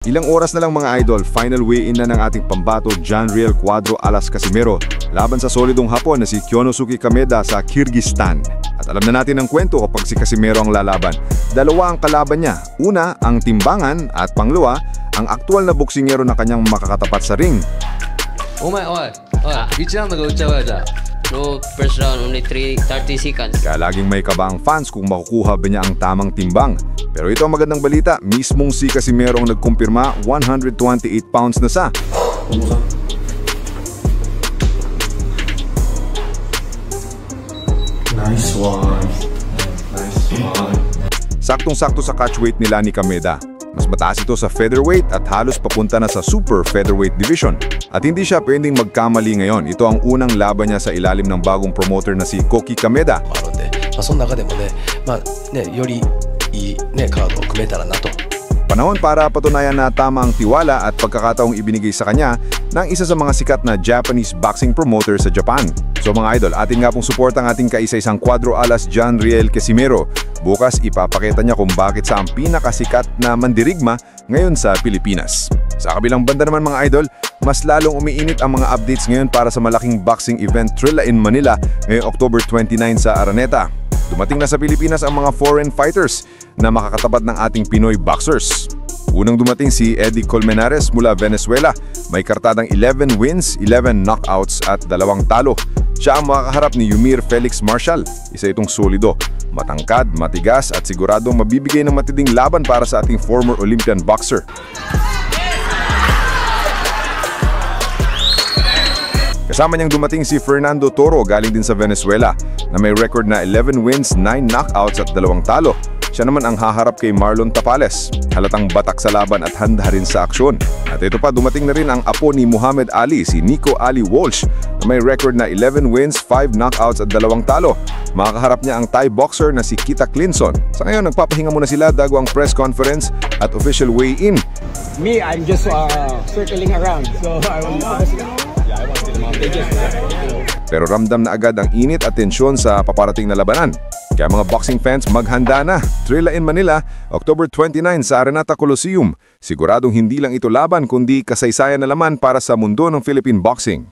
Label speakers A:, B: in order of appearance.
A: Ilang oras na lang mga idol, final weigh-in na ng ating pambato Janriel Cuadro alas Casimero laban sa solidong Hapon na si Kyonosuke Kameda sa Kyrgyzstan. At alam na natin ang kwento kapag si Casimero ang lalaban. Dalawa ang kalaban niya. Una, ang timbangan at pangalawa, ang aktual na boksingero na kanyang makakatapat sa ring.
B: Each round nag-uchawa dyan.
C: No, first round, only 30 seconds.
A: Kaya laging may kaba ang fans kung makukuha ba niya ang tamang timbang. Pero ito ang magandang balita, mismong si Casimero ang nagkumpirma, 128 pounds na sa.
D: Nice one. Nice one.
A: Saktong-sakto sa catch weight nila ni Kameda. Mas mataas ito sa featherweight at halos papunta na sa super featherweight division. At hindi siya pwedeng magkamali ngayon. Ito ang unang laban niya sa ilalim ng bagong promoter na si Koki Kameda.
B: その中でもね、よりいいカードを組めたらなと。
A: Panahon para patunayan na tama ang tiwala at pagkakataong ibinigay sa kanya ng isa sa mga sikat na Japanese boxing promoter sa Japan. So mga idol, atin nga pong support ang ating kaisa-isang Cuadro alas Janriel Casimero. Bukas ipapakita niya kung bakit sa ang pinakasikat na mandirigma ngayon sa Pilipinas. Sa kabilang banda naman mga idol, mas lalong umiinit ang mga updates ngayon para sa malaking boxing event Trilla in Manila ngayong October 29 sa Araneta. Dumating na sa Pilipinas ang mga foreign fighters na makakatapat ng ating Pinoy boxers. Unang dumating si Eddie Colmenares mula Venezuela. May kartadang 11 wins, 11 knockouts at 2 talo. Siya ang makakaharap ni Yumir Felix Marshall. Isa itong solido, matangkad, matigas at siguradong mabibigay ng matinding laban para sa ating former Olympian boxer. Kasama niyang dumating si Fernando Toro galing din sa Venezuela na may record na 11 wins, 9 knockouts at 2 talo. Siya naman ang haharap kay Marlon Tapales. Halatang batak sa laban at handa rin sa aksyon. At ito pa, dumating na rin ang apo ni Muhammad Ali, si Nico Ali Walsh na may record na 11 wins, 5 knockouts at 2 talo. Makakaharap niya ang Thai boxer na si Kita Clinson. Sa ngayon, nagpapahinga muna sila bago ang press conference at official weigh-in.
E: Me, I'm just circling around. So I want
A: Pero ramdam na agad ang init at tensyon sa paparating na labanan. Kaya mga boxing fans, maghanda na. Trilla in Manila, October 29 sa Araneta Coliseum. Siguradong hindi lang ito laban kundi kasaysayan na laman para sa mundo ng Philippine boxing.